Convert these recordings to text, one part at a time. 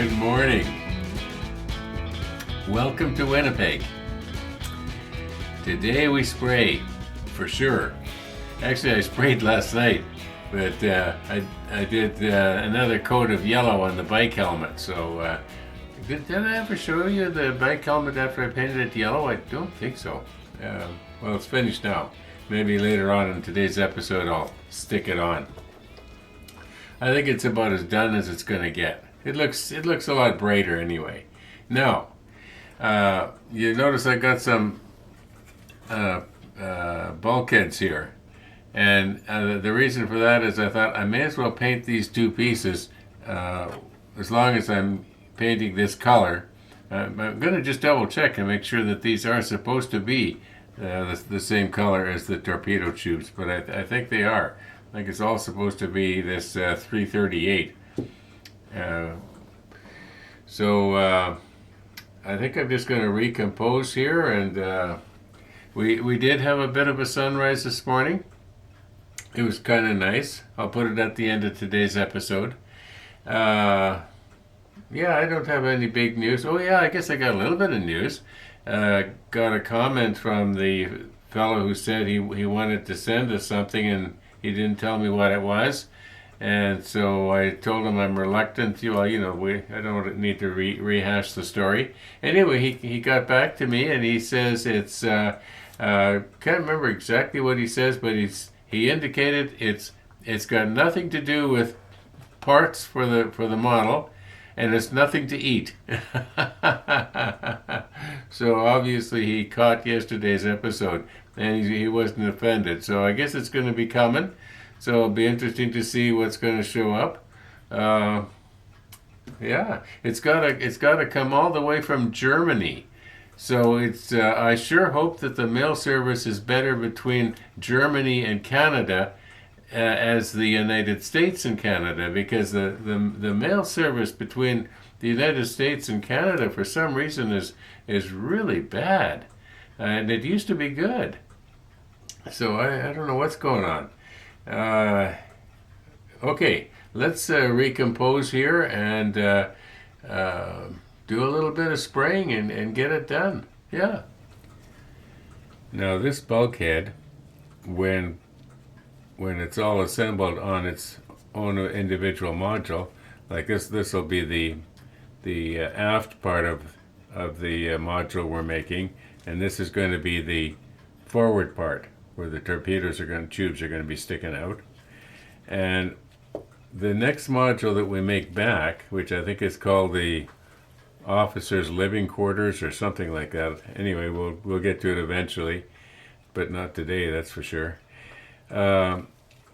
Good morning. Welcome to Winnipeg. Today we spray, for sure. Actually, I sprayed last night, but I did another coat of yellow on the bike helmet. So, did I ever show you the bike helmet after I painted it yellow? I don't think so. Well, it's finished now. Maybe later on in today's episode I'll stick it on. I think it's about as done as it's going to get. It looks a lot brighter anyway. Now, you notice I got some bulkheads here. And the reason for that is I thought I may as well paint these two pieces as long as I'm painting this color. I'm going to just double check and make sure that these are supposed to be the same color as the torpedo tubes, but I think they are. I think it's all supposed to be this 338. So I think I'm just going to recompose here, and we did have a bit of a sunrise this morning. It was kind of nice. I'll put it at the end of today's episode. Yeah, I don't have any big news. Oh yeah, I guess I got a little bit of news. Got a comment from the fellow who said he wanted to send us something, and he didn't tell me what it was, and so I told him I'm reluctant to. Well, I don't need to rehash the story. Anyway, he got back to me and he says it's can't remember exactly what he says, but he indicated it's got nothing to do with parts for the model, and it's nothing to eat. So obviously he caught yesterday's episode, and he wasn't offended. So I guess it's going to be coming. So it'll be interesting to see what's going to show up. Yeah, it's got to come all the way from Germany. So it's I sure hope that the mail service is better between Germany and Canada as the United States and Canada, because the mail service between the United States and Canada for some reason is really bad, and it used to be good. So I don't know what's going on. Okay, let's recompose here and do a little bit of spraying and get it done. Yeah. Now this bulkhead, when it's all assembled on its own individual module, like this will be the aft part of the module we're making, and this is going to be the forward part where the tubes are going to be sticking out. And the next module that we make back, which I think is called the officers' living quarters or something like that. Anyway, we'll get to it eventually, but not today, that's for sure.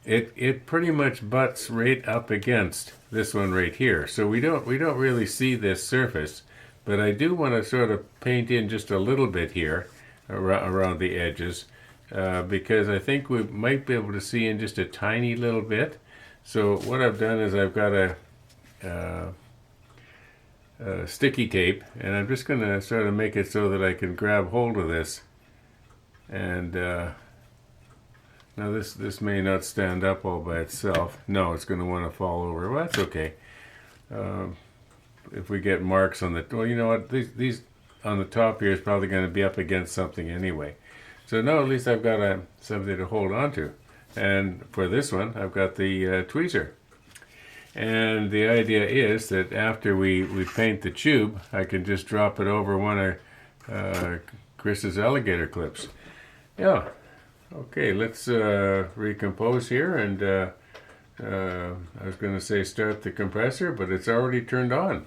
It pretty much butts right up against this one right here, so we don't really see this surface, but I do want to sort of paint in just a little bit here around the edges, because I think we might be able to see in just a tiny little bit. So what I've done is I've got a sticky tape, and I'm just going to sort of make it so that I can grab hold of this, and now this may not stand up all by itself. No, it's going to want to fall over. Well, that's okay. If we get marks on the, well, you know what, these on the top here is probably going to be up against something anyway. So now at least I've got something to hold on to. And for this one, I've got the tweezer. And the idea is that after we paint the tube, I can just drop it over one of Chris's alligator clips. Yeah. Okay, let's recompose here, and I was going to say start the compressor, but it's already turned on.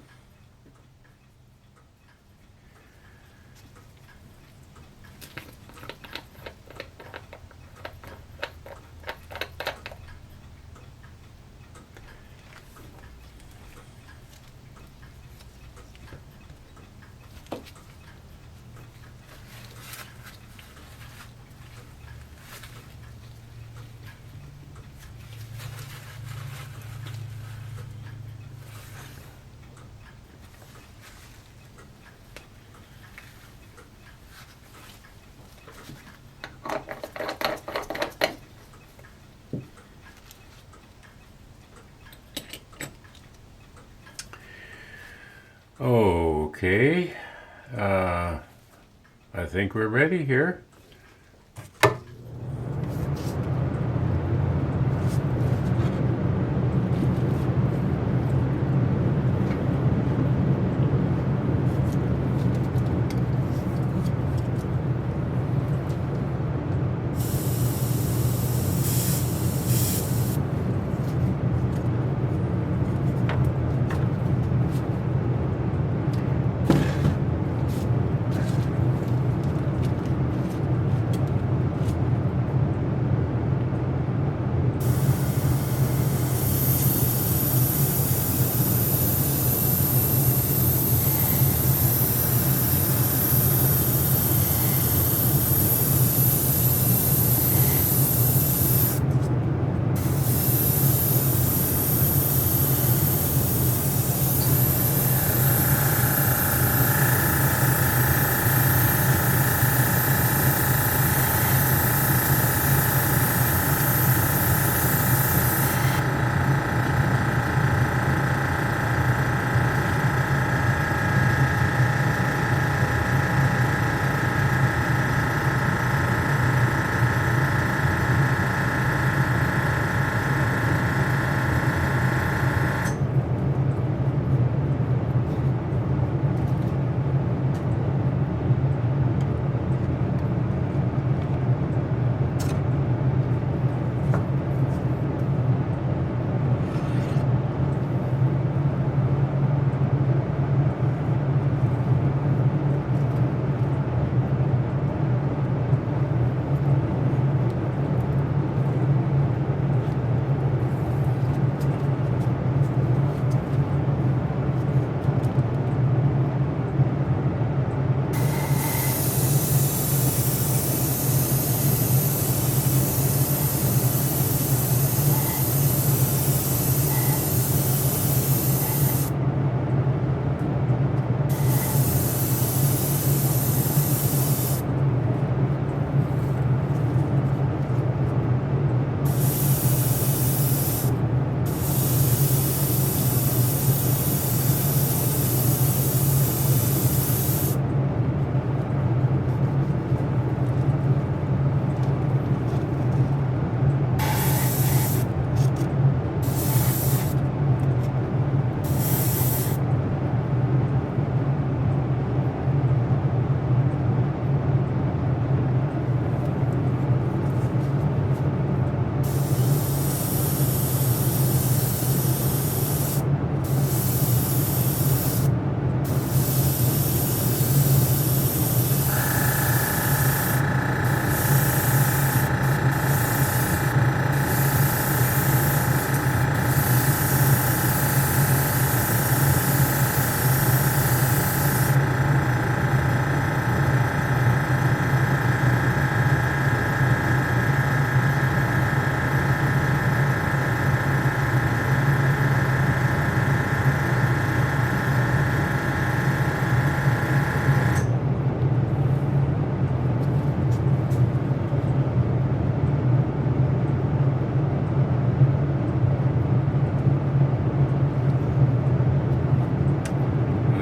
Okay, I think we're ready here.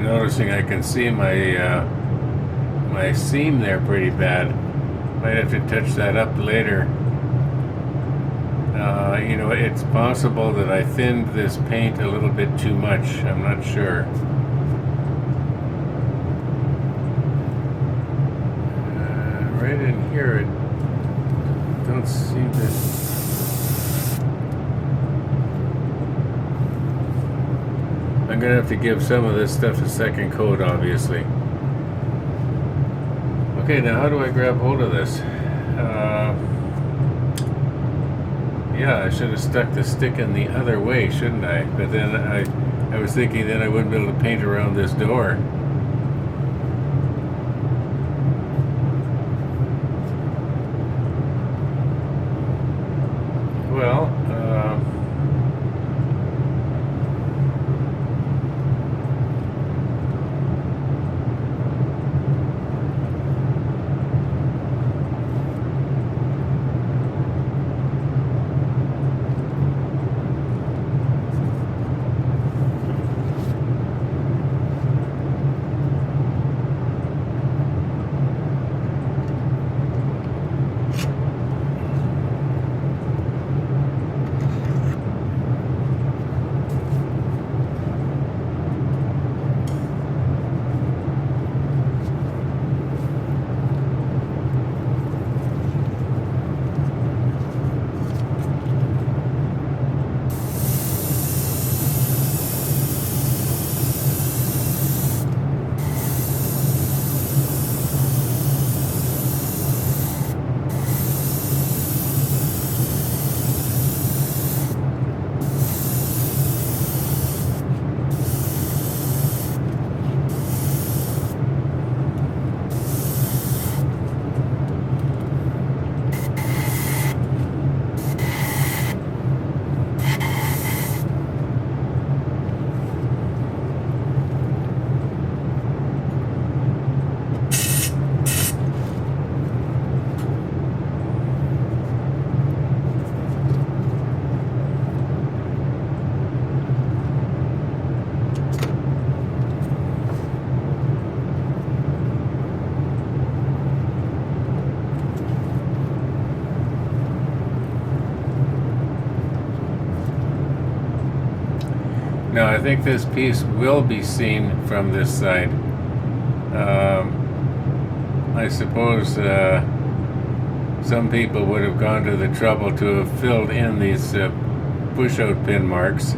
Noticing I can see my seam there pretty bad. Might have to touch that up later. You know, it's possible that I thinned this paint a little bit too much. I'm not sure. Right in here, it don't seem to. I'm going to have to give some of this stuff a second coat, obviously. Okay, now how do I grab hold of this? Yeah, I should have stuck the stick in the other way, shouldn't I? But then I was thinking then I wouldn't be able to paint around this door. Well, Now I think this piece will be seen from this side. I suppose some people would have gone to the trouble to have filled in these push-out pin marks.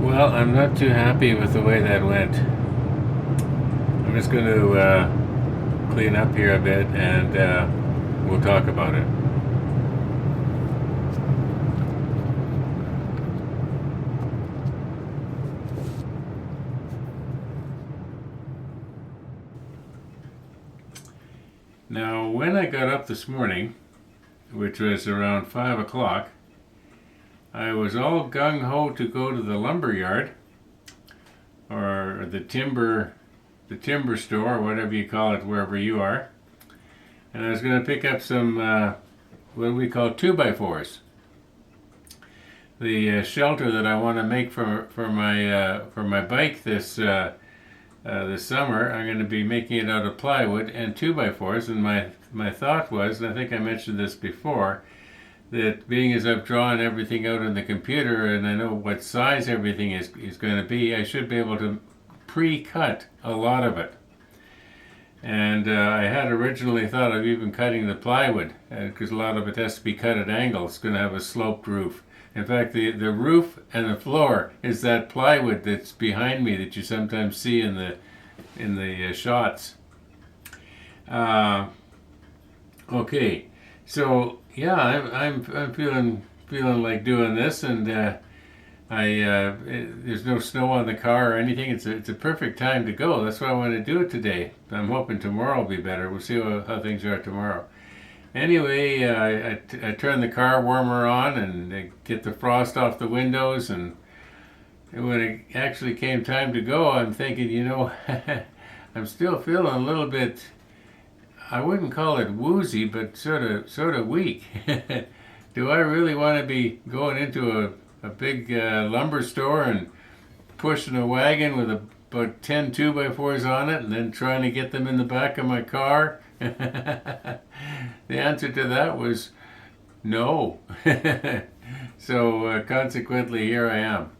Well, I'm not too happy with the way that went. I'm just going to clean up here a bit and we'll talk about it. Now, when I got up this morning, which was around 5 o'clock, I was all gung-ho to go to the lumber yard, or the timber store, or whatever you call it, wherever you are. And I was going to pick up some, what we call 2x4s. The shelter that I want to make for my bike this summer, I'm going to be making it out of plywood and 2x4s. And my thought was, and I think I mentioned this before, that being as I've drawn everything out on the computer and I know what size everything is going to be, I should be able to pre-cut a lot of it. And I had originally thought of even cutting the plywood, because a lot of it has to be cut at angles. It's going to have a sloped roof. In fact, the roof and the floor is that plywood that's behind me that you sometimes see in the shots. Okay. So yeah, I'm feeling like doing this, and there's no snow on the car or anything. It's a perfect time to go. That's why I want to do it today. I'm hoping tomorrow will be better. We'll see how things are tomorrow. Anyway, I turn the car warmer on and get the frost off the windows. And when it actually came time to go, I'm thinking, I'm still feeling a little bit. I wouldn't call it woozy, but sort of weak. Do I really want to be going into a big lumber store and pushing a wagon with about 10 2x4s on it and then trying to get them in the back of my car? The answer to that was no. So consequently, here I am.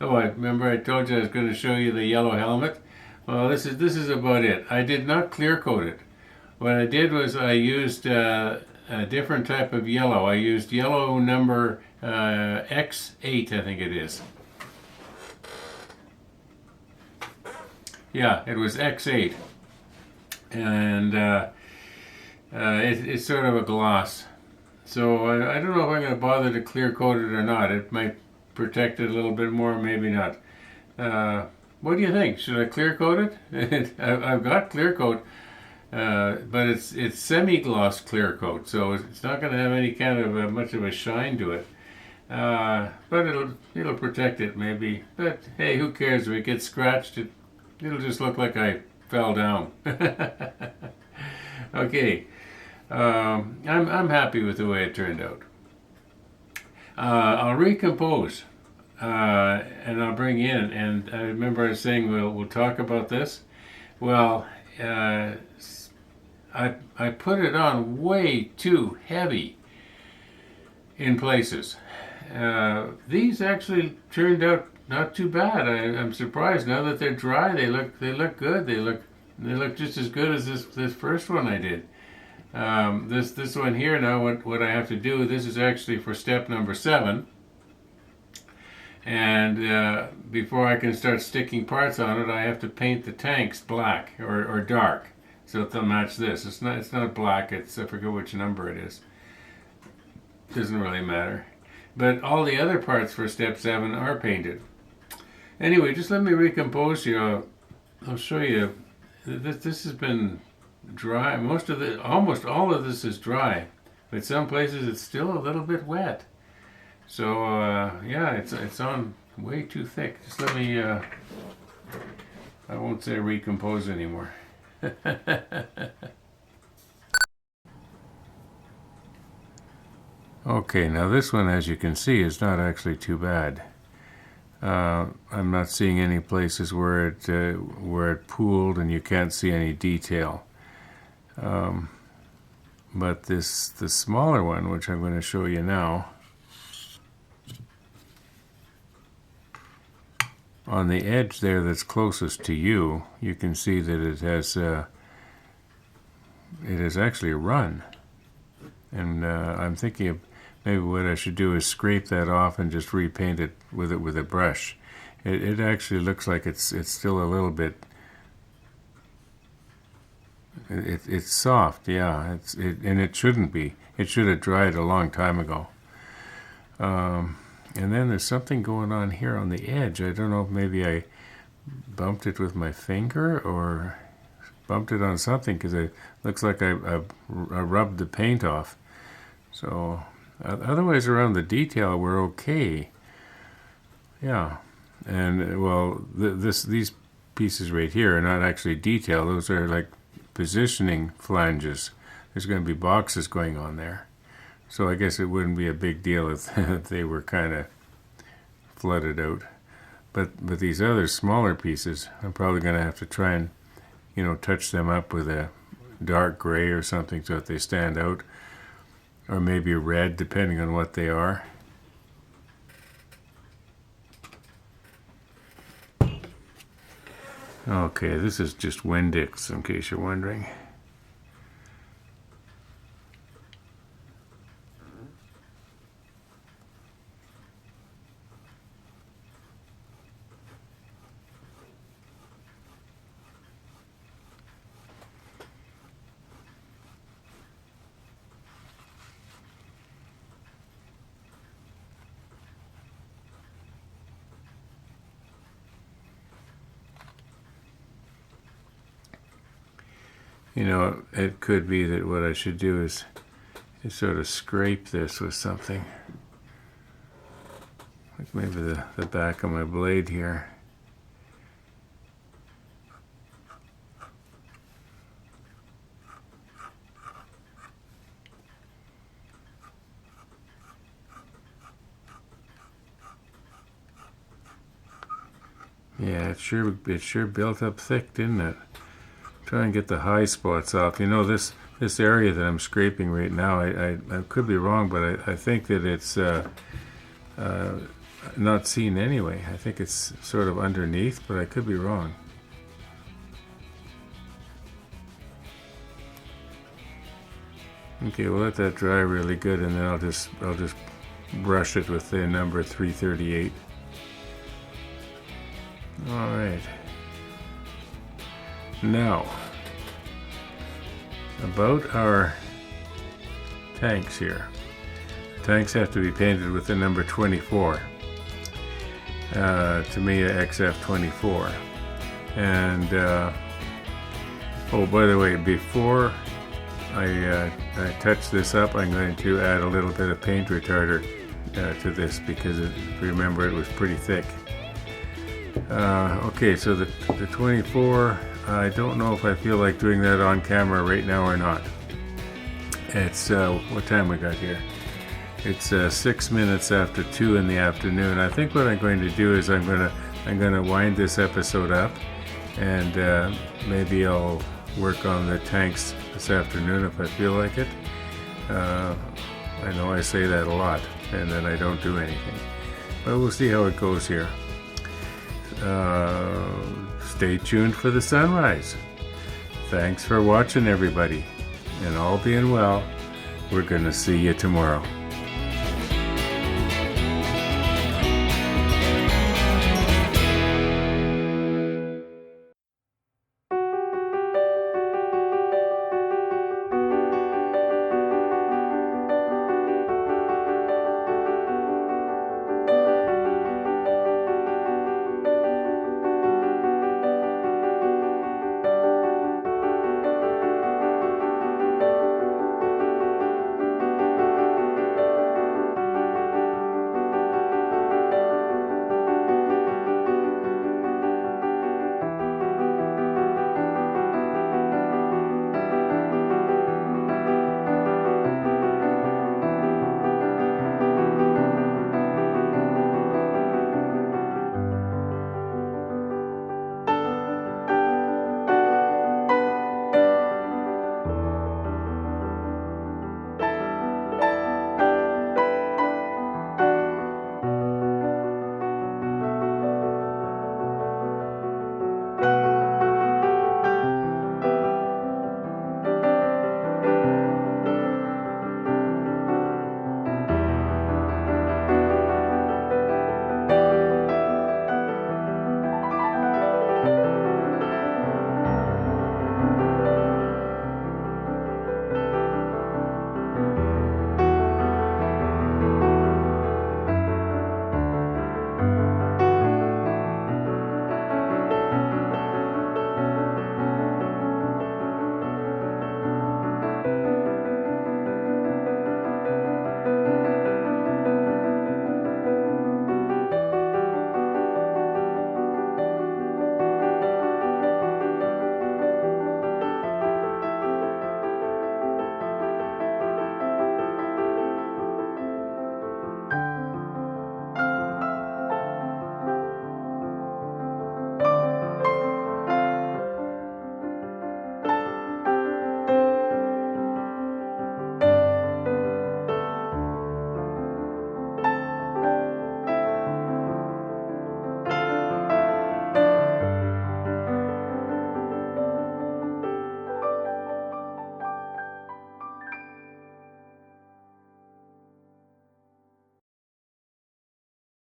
Oh, I remember I told you I was going to show you the yellow helmet. Well, this is about it. I did not clear coat it. What I did was I used a different type of yellow. I used yellow number X8, I think it is. Yeah, it was X8. And it's sort of a gloss. So I don't know if I'm going to bother to clear coat it or not. It might protect it a little bit more, maybe not. What do you think? Should I clear coat it? I've got clear coat. But it's semi-gloss clear coat, so it's not going to have any kind of much of a shine to it. But it'll protect it maybe. But hey, who cares if it gets scratched? It'll just look like I fell down. Okay, I'm happy with the way it turned out. I'll recompose, and I'll bring in. And I remember I was saying we'll talk about this. Well. I put it on way too heavy in places. These actually turned out not too bad. I'm surprised now that they're dry. They look good. They look just as good as this first one I did. This one here now. What I have to do? This is actually for step number 7. And before I can start sticking parts on it, I have to paint the tanks black or dark. So they'll match this. It's not black. I forget which number it is. Doesn't really matter. But all the other parts for step 7 are painted. Anyway, just let me recompose here. I'll show you. This has been dry. Almost all of this is dry, but some places it's still a little bit wet. So yeah, it's on way too thick. Just let me. I won't say recompose anymore. Okay, now this one, as you can see, is not actually too bad. I'm not seeing any places where it pooled and you can't see any detail. But the smaller one, which I'm going to show you now, on the edge there that's closest to you, you can see that it has actually run. And I'm thinking of maybe what I should do is scrape that off and just repaint it with a brush. It actually looks like it's still a little bit. It's soft, yeah. And it shouldn't be. It should have dried a long time ago. And then there's something going on here on the edge. I don't know if maybe I bumped it with my finger or bumped it on something, because it looks like I rubbed the paint off. So otherwise around the detail we're okay. Yeah. And well, these pieces right here are not actually detail. Those are like positioning flanges. There's going to be boxes going on there. So I guess it wouldn't be a big deal if they were kind of flooded out. But these other smaller pieces, I'm probably going to have to try and, touch them up with a dark gray or something so that they stand out. Or maybe red, depending on what they are. Okay, this is just Wendix, in case you're wondering. You know, it could be that what I should do is sort of scrape this with something. Like maybe the back of my blade here. Yeah, it sure built up thick, didn't it? Try and get the high spots off. You know, this area that I'm scraping right now, I could be wrong, but I think that it's not seen anyway. I think it's sort of underneath, but I could be wrong. Okay, we'll let that dry really good, and then I'll just brush it with the number 338. All right. Now, about our tanks here. Tanks have to be painted with the number 24. Tamiya XF24. And, oh, by the way, before I touch this up, I'm going to add a little bit of paint retarder to this because, remember, it was pretty thick. Okay, so the 24, I don't know if I feel like doing that on camera right now or not. It's, what time we got here? It's 6 minutes after 2 in the afternoon. I think what I'm going to do is I'm gonna wind this episode up, and maybe I'll work on the tanks this afternoon if I feel like it. I know I say that a lot, and then I don't do anything. But we'll see how it goes here. Stay tuned for the sunrise. Thanks for watching, everybody. And all being well, we're going to see you tomorrow.